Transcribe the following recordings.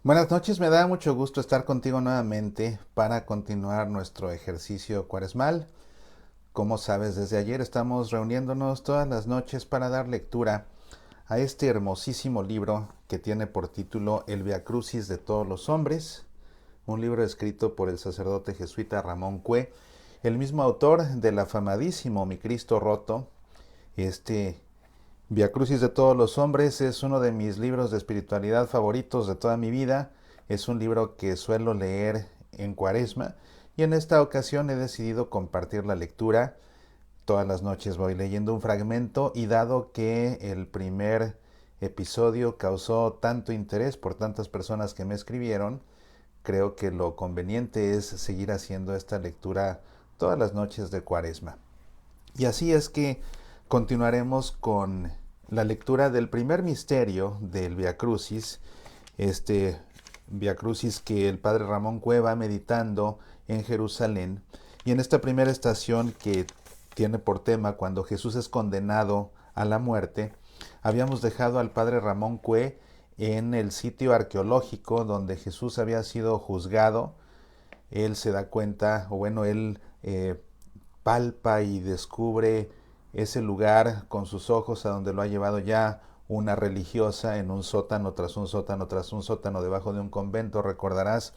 Buenas noches, me da mucho gusto estar contigo nuevamente para continuar nuestro ejercicio cuaresmal. Como sabes, desde ayer estamos reuniéndonos todas las noches para dar lectura a este hermosísimo libro que tiene por título El Via Crucis de todos los hombres, un libro escrito por el sacerdote jesuita Ramón Cue, el mismo autor del afamadísimo Mi Cristo Roto. Este Via Crucis de todos los hombres es uno de mis libros de espiritualidad favoritos de toda mi vida. Es un libro que suelo leer en Cuaresma y en esta ocasión he decidido compartir la lectura. Todas las noches voy leyendo un fragmento y dado que el primer episodio causó tanto interés por tantas personas que me escribieron, creo que lo conveniente es seguir haciendo esta lectura todas las noches de Cuaresma. Y así es que continuaremos con la lectura del primer misterio del Via Crucis, este Via Crucis que el padre Ramón Cueva meditando en Jerusalén. Y en esta primera estación que tiene por tema cuando Jesús es condenado a la muerte, habíamos dejado al padre Ramón Cue en el sitio arqueológico donde Jesús había sido juzgado. Él se da cuenta, o bueno, él palpa y descubre ese lugar con sus ojos a donde lo ha llevado ya una religiosa en un sótano tras un sótano tras un sótano debajo de un convento, recordarás,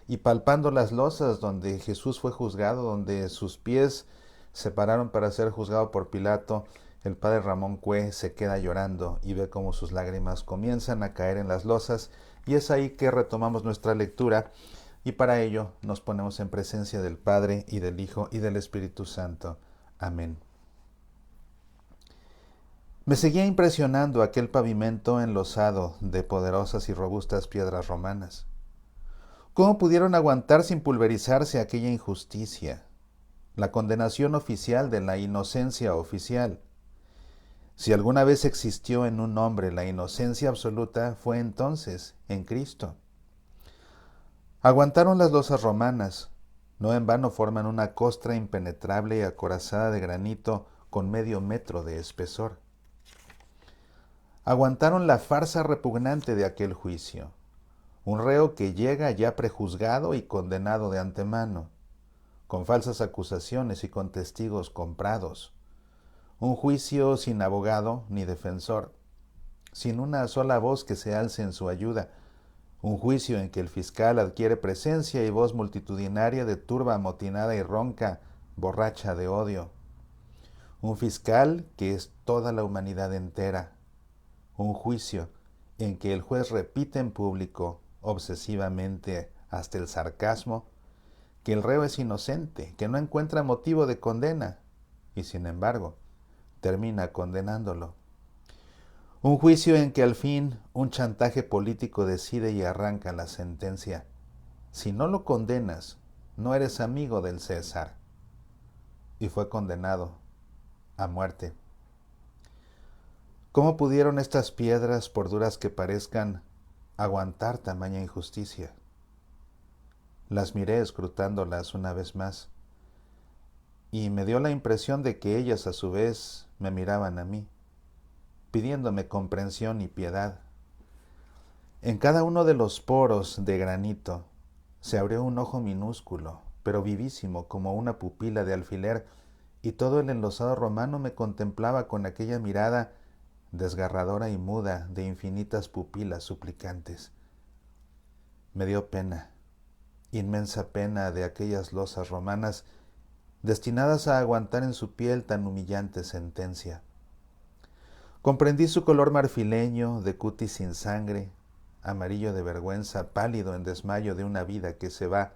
y palpando las losas donde Jesús fue juzgado, donde sus pies se pararon para ser juzgado por Pilato, el padre Ramón Cue se queda llorando y ve cómo sus lágrimas comienzan a caer en las losas, y es ahí que retomamos nuestra lectura y para ello nos ponemos en presencia del Padre y del Hijo y del Espíritu Santo. Amén. Me seguía impresionando aquel pavimento enlosado de poderosas y robustas piedras romanas. ¿Cómo pudieron aguantar sin pulverizarse aquella injusticia? La condenación oficial de la inocencia oficial. Si alguna vez existió en un hombre la inocencia absoluta, fue entonces en Cristo. Aguantaron las losas romanas, no en vano forman una costra impenetrable y acorazada de granito con medio metro de espesor. Aguantaron la farsa repugnante de aquel juicio, un reo que llega ya prejuzgado y condenado de antemano, con falsas acusaciones y con testigos comprados, un juicio sin abogado ni defensor, sin una sola voz que se alce en su ayuda, un juicio en que el fiscal adquiere presencia y voz multitudinaria de turba amotinada y ronca, borracha de odio. Un fiscal que es toda la humanidad entera. Un juicio en que el juez repite en público, obsesivamente hasta el sarcasmo, que el reo es inocente, que no encuentra motivo de condena, y sin embargo, termina condenándolo. Un juicio en que al fin un chantaje político decide y arranca la sentencia. Si no lo condenas, no eres amigo del César. Y fue condenado a muerte. ¿Cómo pudieron estas piedras, por duras que parezcan, aguantar tamaña injusticia? Las miré escrutándolas una vez más, y me dio la impresión de que ellas a su vez me miraban a mí, pidiéndome comprensión y piedad. En cada uno de los poros de granito se abrió un ojo minúsculo, pero vivísimo como una pupila de alfiler, y todo el enlosado romano me contemplaba con aquella mirada desgarradora y muda de infinitas pupilas suplicantes. Me dio pena, inmensa pena de aquellas losas romanas destinadas a aguantar en su piel tan humillante sentencia. Comprendí su color marfileño, de cutis sin sangre, amarillo de vergüenza, pálido en desmayo de una vida que se va,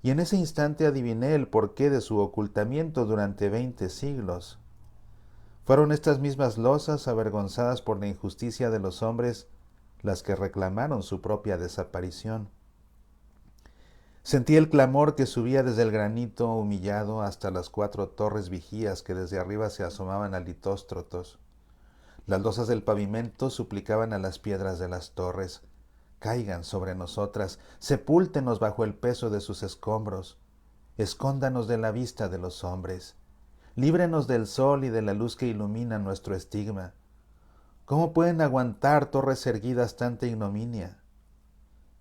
y en ese instante adiviné el porqué de su ocultamiento durante 20 siglos. Fueron estas mismas losas, avergonzadas por la injusticia de los hombres, las que reclamaron su propia desaparición. Sentí el clamor que subía desde el granito humillado hasta las 4 torres vigías que desde arriba se asomaban a litóstrotos. Las losas del pavimento suplicaban a las piedras de las torres: caigan sobre nosotras, sepúltenos bajo el peso de sus escombros, escóndanos de la vista de los hombres, líbrenos del sol y de la luz que ilumina nuestro estigma. ¿Cómo pueden aguantar torres erguidas tanta ignominia?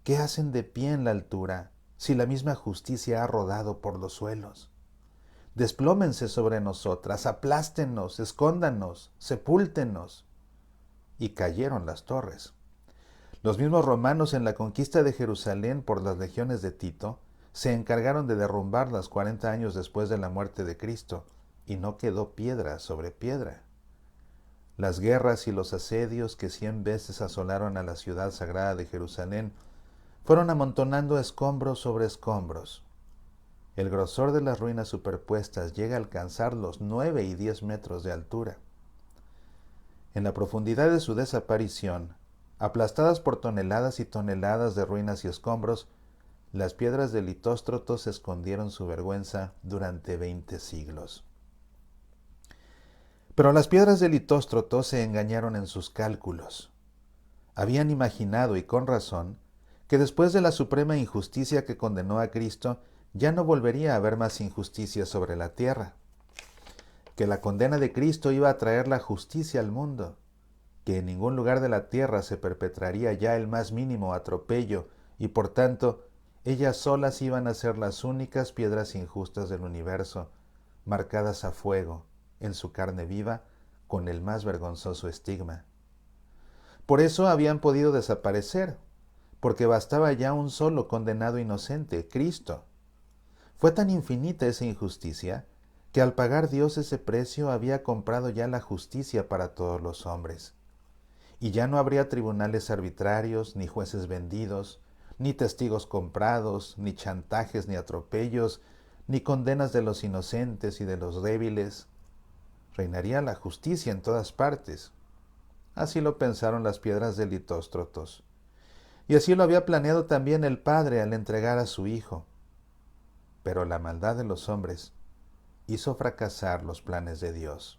¿Qué hacen de pie en la altura si la misma justicia ha rodado por los suelos? Desplómense sobre nosotras, aplástennos, escóndanos, sepúltenos. Y cayeron las torres. Los mismos romanos en la conquista de Jerusalén por las legiones de Tito se encargaron de derrumbarlas 40 años después de la muerte de Cristo, y no quedó piedra sobre piedra. Las guerras y los asedios que 100 veces asolaron a la ciudad sagrada de Jerusalén fueron amontonando escombros sobre escombros. El grosor de las ruinas superpuestas llega a alcanzar los 9 y 10 metros de altura. En la profundidad de su desaparición, aplastadas por toneladas y toneladas de ruinas y escombros, las piedras de Litóstrotos escondieron su vergüenza durante 20 siglos. Pero las piedras de Litóstrotos se engañaron en sus cálculos. Habían imaginado, y con razón, que después de la suprema injusticia que condenó a Cristo, ya no volvería a haber más injusticia sobre la tierra, que la condena de Cristo iba a traer la justicia al mundo, que en ningún lugar de la tierra se perpetraría ya el más mínimo atropello, y por tanto, ellas solas iban a ser las únicas piedras injustas del universo, marcadas a fuego, en su carne viva, con el más vergonzoso estigma. Por eso habían podido desaparecer, porque bastaba ya un solo condenado inocente, Cristo. Fue tan infinita esa injusticia, que al pagar Dios ese precio había comprado ya la justicia para todos los hombres. Y ya no habría tribunales arbitrarios, ni jueces vendidos, ni testigos comprados, ni chantajes, ni atropellos, ni condenas de los inocentes y de los débiles. Reinaría la justicia en todas partes. Así lo pensaron las piedras de Litóstrotos. Y así lo había planeado también el Padre al entregar a su Hijo. Pero la maldad de los hombres hizo fracasar los planes de Dios.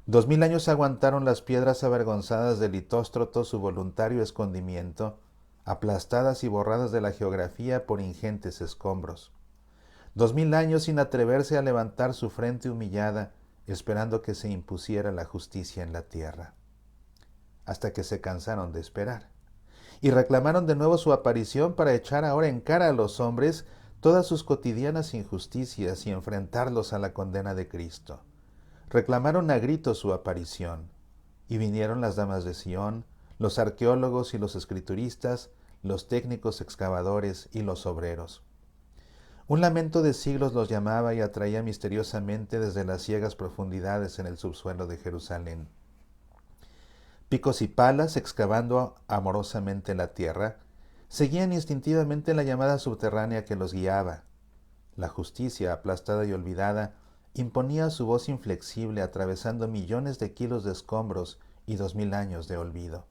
2000 años aguantaron las piedras avergonzadas de Litóstroto su voluntario escondimiento, aplastadas y borradas de la geografía por ingentes escombros. 2000 años sin atreverse a levantar su frente humillada, esperando que se impusiera la justicia en la tierra. Hasta que se cansaron de esperar, y reclamaron de nuevo su aparición para echar ahora en cara a los hombres todas sus cotidianas injusticias y enfrentarlos a la condena de Cristo. Reclamaron a gritos su aparición, y vinieron las damas de Sión, los arqueólogos y los escrituristas, los técnicos excavadores y los obreros. Un lamento de siglos los llamaba y atraía misteriosamente desde las ciegas profundidades en el subsuelo de Jerusalén. Picos y palas, excavando amorosamente la tierra, seguían instintivamente la llamada subterránea que los guiaba. La justicia, aplastada y olvidada, imponía su voz inflexible atravesando millones de kilos de escombros y 2000 años de olvido.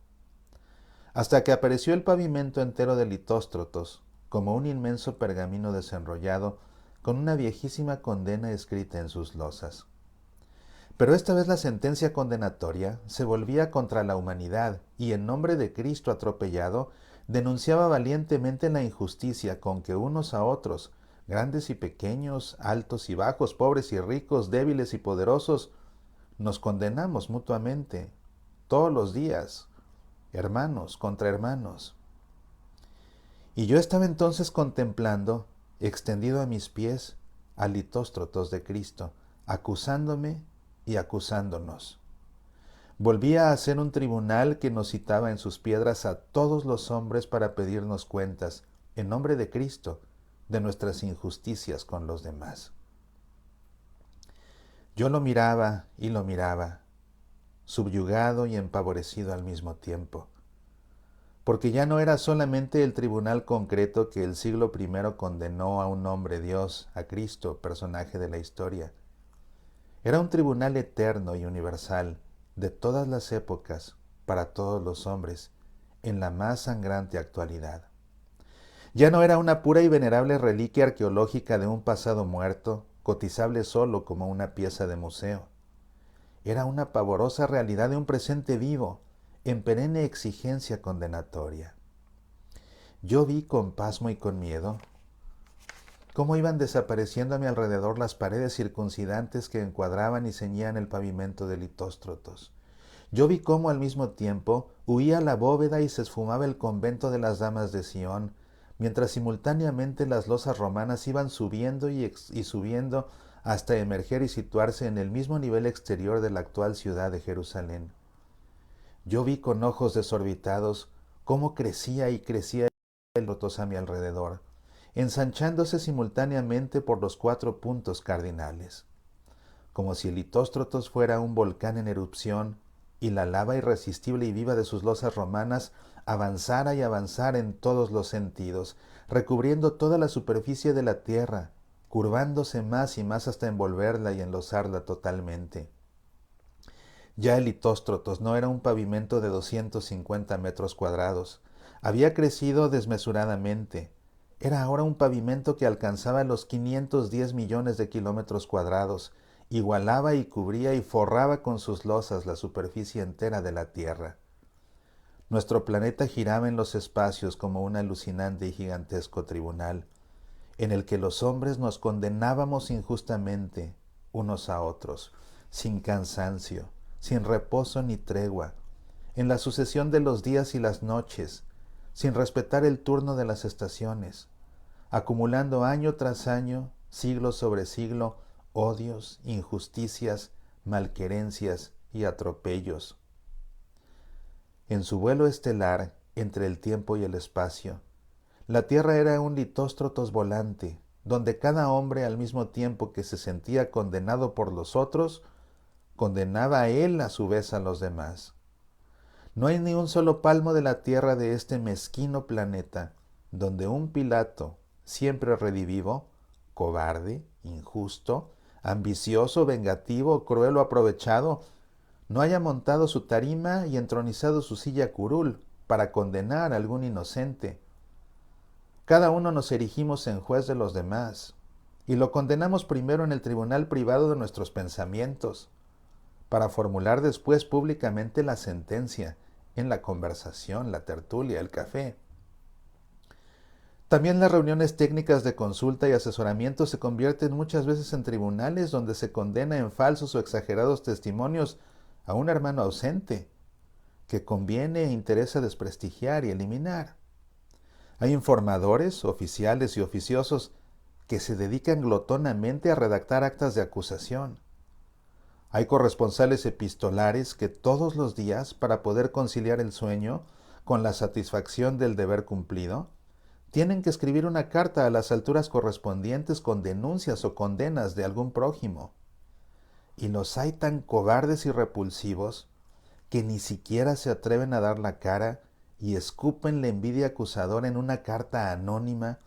Hasta que apareció el pavimento entero de Litóstrotos, como un inmenso pergamino desenrollado, con una viejísima condena escrita en sus losas. Pero esta vez la sentencia condenatoria se volvía contra la humanidad y en nombre de Cristo atropellado denunciaba valientemente la injusticia con que unos a otros, grandes y pequeños, altos y bajos, pobres y ricos, débiles y poderosos, nos condenamos mutuamente, todos los días, hermanos contra hermanos. Y yo estaba entonces contemplando, extendido a mis pies, a Litóstrotos de Cristo, acusándome y acusándonos. Volvía a ser un tribunal que nos citaba en sus piedras a todos los hombres para pedirnos cuentas, en nombre de Cristo, de nuestras injusticias con los demás. Yo lo miraba, subyugado y empavorecido al mismo tiempo, porque ya no era solamente el tribunal concreto que el siglo I condenó a un hombre Dios, a Cristo, personaje de la historia. Era un tribunal eterno y universal, de todas las épocas, para todos los hombres, en la más sangrante actualidad. Ya no era una pura y venerable reliquia arqueológica de un pasado muerto, cotizable solo como una pieza de museo. Era una pavorosa realidad de un presente vivo, en perenne exigencia condenatoria. Yo vi con pasmo y con miedo cómo iban desapareciendo a mi alrededor las paredes circuncidantes que encuadraban y ceñían el pavimento de Litóstrotos. Yo vi cómo al mismo tiempo huía la bóveda y se esfumaba el convento de las damas de Sión, mientras simultáneamente las losas romanas iban subiendo y subiendo hasta emerger y situarse en el mismo nivel exterior de la actual ciudad de Jerusalén. Yo vi con ojos desorbitados cómo crecía y crecía el lotos a mi alrededor, ensanchándose simultáneamente por los 4 puntos cardinales, como si el Litóstrotos fuera un volcán en erupción y la lava irresistible y viva de sus losas romanas avanzara y avanzara en todos los sentidos, recubriendo toda la superficie de la tierra, curvándose más y más hasta envolverla y enlosarla totalmente. Ya el Litóstrotos no era un pavimento de 250 metros cuadrados. Había crecido desmesuradamente. Era ahora un pavimento que alcanzaba los 510 millones de kilómetros cuadrados, igualaba y cubría y forraba con sus losas la superficie entera de la Tierra. Nuestro planeta giraba en los espacios como un alucinante y gigantesco tribunal, en el que los hombres nos condenábamos injustamente unos a otros, sin cansancio, sin reposo ni tregua, en la sucesión de los días y las noches, sin respetar el turno de las estaciones, acumulando año tras año, siglo sobre siglo, odios, injusticias, malquerencias y atropellos. En su vuelo estelar entre el tiempo y el espacio, la Tierra era un Litóstrotos volante, donde cada hombre al mismo tiempo que se sentía condenado por los otros, condenaba a él a su vez a los demás. No hay ni un solo palmo de la tierra de este mezquino planeta donde un Pilato, siempre redivivo, cobarde, injusto, ambicioso, vengativo, cruel o aprovechado, no haya montado su tarima y entronizado su silla curul para condenar a algún inocente. Cada uno nos erigimos en juez de los demás y lo condenamos primero en el tribunal privado de nuestros pensamientos, para formular después públicamente la sentencia, en la conversación, la tertulia, el café. También las reuniones técnicas de consulta y asesoramiento se convierten muchas veces en tribunales donde se condena en falsos o exagerados testimonios a un hermano ausente, que conviene e interesa desprestigiar y eliminar. Hay informadores, oficiales y oficiosos que se dedican glotonamente a redactar actas de acusación. Hay corresponsales epistolares que todos los días, para poder conciliar el sueño con la satisfacción del deber cumplido, tienen que escribir una carta a las alturas correspondientes con denuncias o condenas de algún prójimo. Y los hay tan cobardes y repulsivos que ni siquiera se atreven a dar la cara y escupen la envidia acusadora en una carta anónima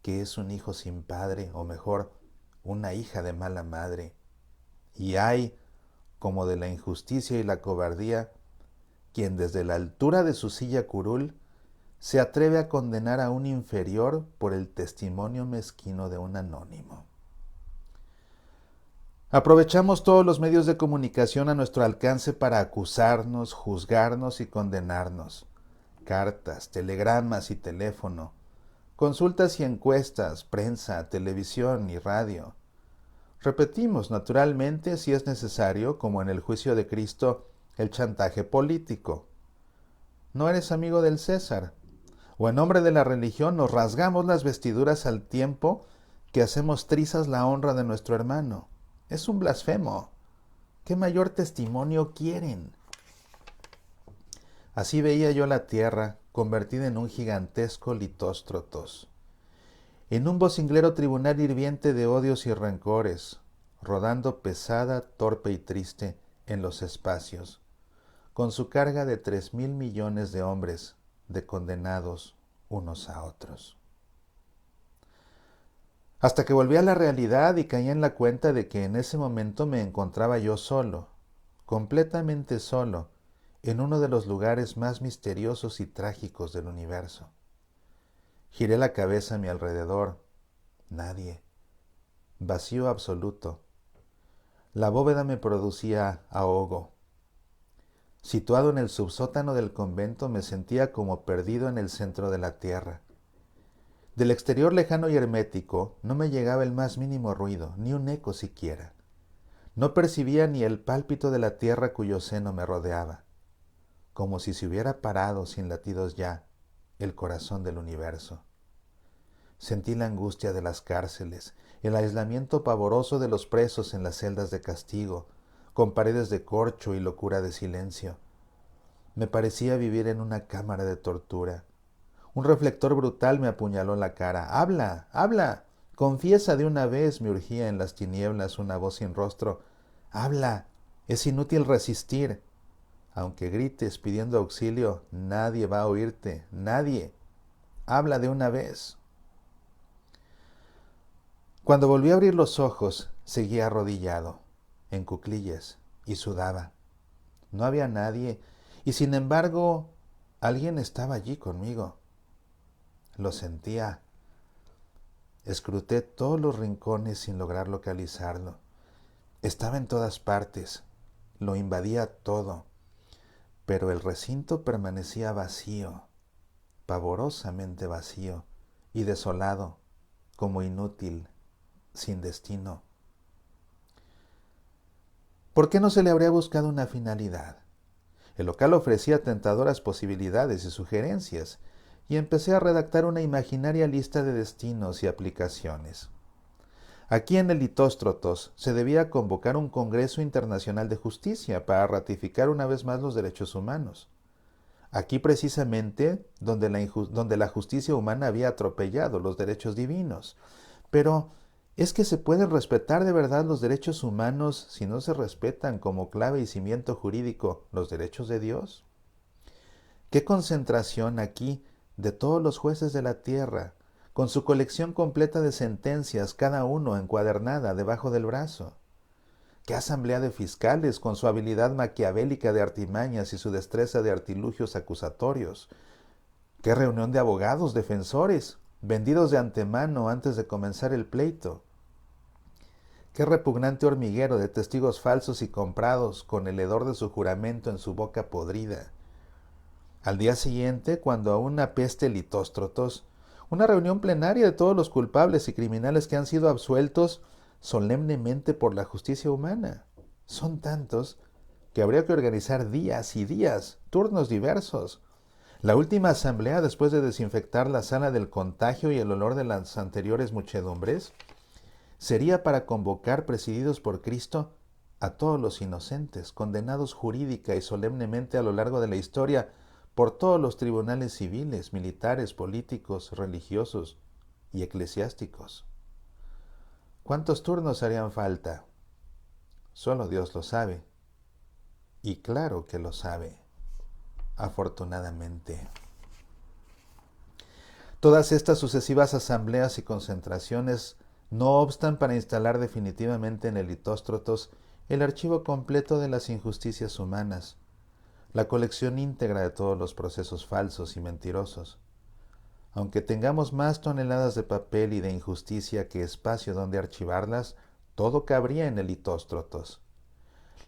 que es un hijo sin padre, o mejor, una hija de mala madre. Y hay, como de la injusticia y la cobardía, quien desde la altura de su silla curul se atreve a condenar a un inferior por el testimonio mezquino de un anónimo. Aprovechamos todos los medios de comunicación a nuestro alcance para acusarnos, juzgarnos y condenarnos. Cartas, telegramas y teléfono, consultas y encuestas, prensa, televisión y radio. Repetimos, naturalmente, si es necesario, como en el juicio de Cristo, el chantaje político. ¿No eres amigo del César? O en nombre de la religión nos rasgamos las vestiduras al tiempo que hacemos trizas la honra de nuestro hermano. Es un blasfemo. ¿Qué mayor testimonio quieren? Así veía yo la tierra convertida en un gigantesco Litóstrotos, en un vocinglero tribunal hirviente de odios y rencores, rodando pesada, torpe y triste en los espacios, con su carga de 3.000 millones de hombres, de condenados unos a otros. Hasta que volví a la realidad y caí en la cuenta de que en ese momento me encontraba yo solo, completamente solo, en uno de los lugares más misteriosos y trágicos del universo. Giré la cabeza a mi alrededor. Nadie. Vacío absoluto. La bóveda me producía ahogo. Situado en el subsótano del convento, me sentía como perdido en el centro de la tierra. Del exterior lejano y hermético no me llegaba el más mínimo ruido, ni un eco siquiera. No percibía ni el pálpito de la tierra cuyo seno me rodeaba. como si se hubiera parado sin latidos ya el corazón del universo. Sentí la angustia de las cárceles, el aislamiento pavoroso de los presos en las celdas de castigo, con paredes de corcho y locura de silencio. Me parecía vivir en una cámara de tortura. Un reflector brutal me apuñaló la cara. ¡Habla! ¡Habla! Confiesa de una vez, me urgía en las tinieblas una voz sin rostro. ¡Habla! Es inútil resistir. Aunque grites pidiendo auxilio, nadie va a oírte. Nadie. Habla de una vez. Cuando volví a abrir los ojos, seguía arrodillado, en cuclillas, y sudaba. No había nadie, y sin embargo, alguien estaba allí conmigo. Lo sentía. Escruté todos los rincones sin lograr localizarlo. Estaba en todas partes, lo invadía todo, pero el recinto permanecía vacío, pavorosamente vacío y desolado, como inútil, sin destino. ¿Por qué no se le habría buscado una finalidad? El local ofrecía tentadoras posibilidades y sugerencias, y empecé a redactar una imaginaria lista de destinos y aplicaciones. Aquí en el Litóstrotos se debía convocar un Congreso Internacional de Justicia para ratificar una vez más los derechos humanos. Aquí precisamente donde la justicia humana había atropellado los derechos divinos. Pero, ¿es que se pueden respetar de verdad los derechos humanos si no se respetan como clave y cimiento jurídico los derechos de Dios? ¿Qué concentración aquí de todos los jueces de la tierra, con su colección completa de sentencias, cada uno encuadernada debajo del brazo? ¿Qué asamblea de fiscales con su habilidad maquiavélica de artimañas y su destreza de artilugios acusatorios? ¿Qué reunión de abogados defensores, vendidos de antemano antes de comenzar el pleito? ¿Qué repugnante hormiguero de testigos falsos y comprados con el hedor de su juramento en su boca podrida? Al día siguiente, cuando aún apeste el Litóstrotos, una reunión plenaria de todos los culpables y criminales que han sido absueltos solemnemente por la justicia humana. Son tantos que habría que organizar días y días, turnos diversos. La última asamblea, después de desinfectar la sala del contagio y el olor de las anteriores muchedumbres, sería para convocar, presididos por Cristo, a todos los inocentes, condenados jurídica y solemnemente a lo largo de la historia por todos los tribunales civiles, militares, políticos, religiosos y eclesiásticos. ¿Cuántos turnos harían falta? Solo Dios lo sabe. Y claro que lo sabe, afortunadamente. Todas estas sucesivas asambleas y concentraciones no obstan para instalar definitivamente en el Litóstrotos el archivo completo de las injusticias humanas, la colección íntegra de todos los procesos falsos y mentirosos. Aunque tengamos más toneladas de papel y de injusticia que espacio donde archivarlas, todo cabría en el Litóstrotos.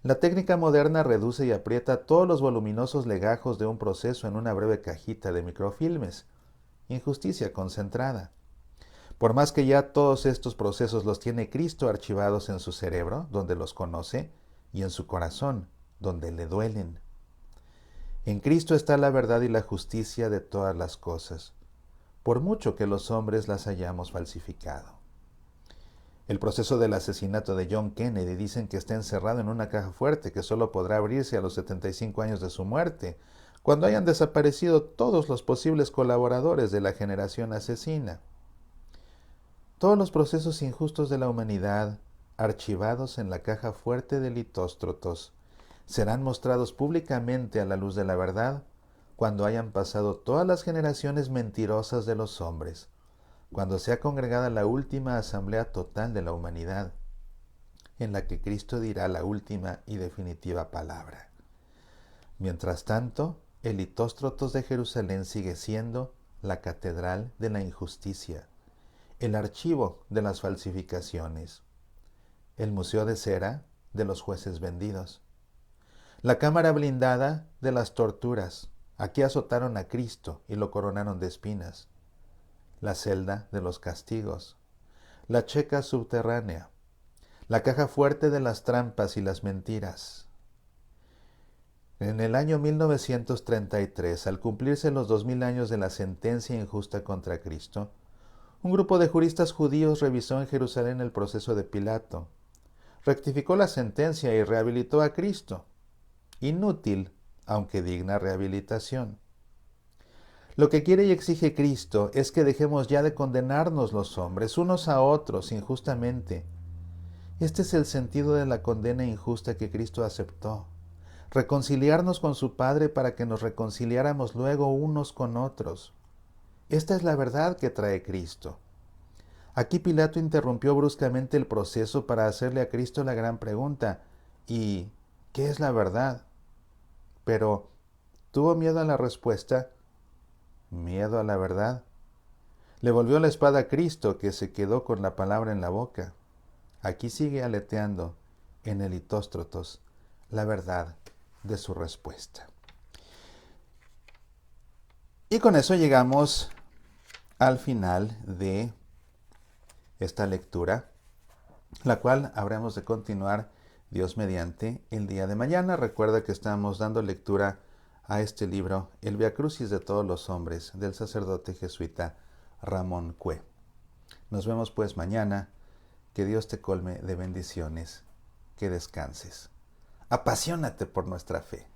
La técnica moderna reduce y aprieta todos los voluminosos legajos de un proceso en una breve cajita de microfilmes. Injusticia concentrada. Por más que ya todos estos procesos los tiene Cristo archivados en su cerebro, donde los conoce, y en su corazón, donde le duelen. En Cristo está la verdad y la justicia de todas las cosas, por mucho que los hombres las hayamos falsificado. El proceso del asesinato de John Kennedy dicen que está encerrado en una caja fuerte que solo podrá abrirse a los 75 años de su muerte, cuando hayan desaparecido todos los posibles colaboradores de la generación asesina. Todos los procesos injustos de la humanidad, archivados en la caja fuerte de Litóstrotos, serán mostrados públicamente a la luz de la verdad cuando hayan pasado todas las generaciones mentirosas de los hombres, cuando sea congregada la última asamblea total de la humanidad, en la que Cristo dirá la última y definitiva palabra. Mientras tanto, el Litóstrotos de Jerusalén sigue siendo la catedral de la injusticia, el archivo de las falsificaciones, el museo de cera de los jueces vendidos, la cámara blindada de las torturas. Aquí azotaron a Cristo y lo coronaron de espinas. La celda de los castigos, la checa subterránea, la caja fuerte de las trampas y las mentiras. En el año 1933, al cumplirse los 2000 años de la sentencia injusta contra Cristo, un grupo de juristas judíos revisó en Jerusalén el proceso de Pilato, rectificó la sentencia y rehabilitó a Cristo. Inútil, aunque digna rehabilitación. Lo que quiere y exige Cristo es que dejemos ya de condenarnos los hombres unos a otros injustamente. Este es el sentido de la condena injusta que Cristo aceptó. Reconciliarnos con su Padre para que nos reconciliáramos luego unos con otros. Esta es la verdad que trae Cristo. Aquí Pilato interrumpió bruscamente el proceso para hacerle a Cristo la gran pregunta: ¿y qué es la verdad? Pero, ¿tuvo miedo a la respuesta? ¿Miedo a la verdad? Le volvió la espada a Cristo, que se quedó con la palabra en la boca. Aquí sigue aleteando en el Hitóstrotos la verdad de su respuesta. Y con eso llegamos al final de esta lectura, la cual habremos de continuar, Dios mediante, el día de mañana. Recuerda que estamos dando lectura a este libro, El Via Crucis de todos los hombres, del sacerdote jesuita Ramón Cue. Nos vemos pues mañana. Que Dios te colme de bendiciones. Que descanses. Apasionate por nuestra fe.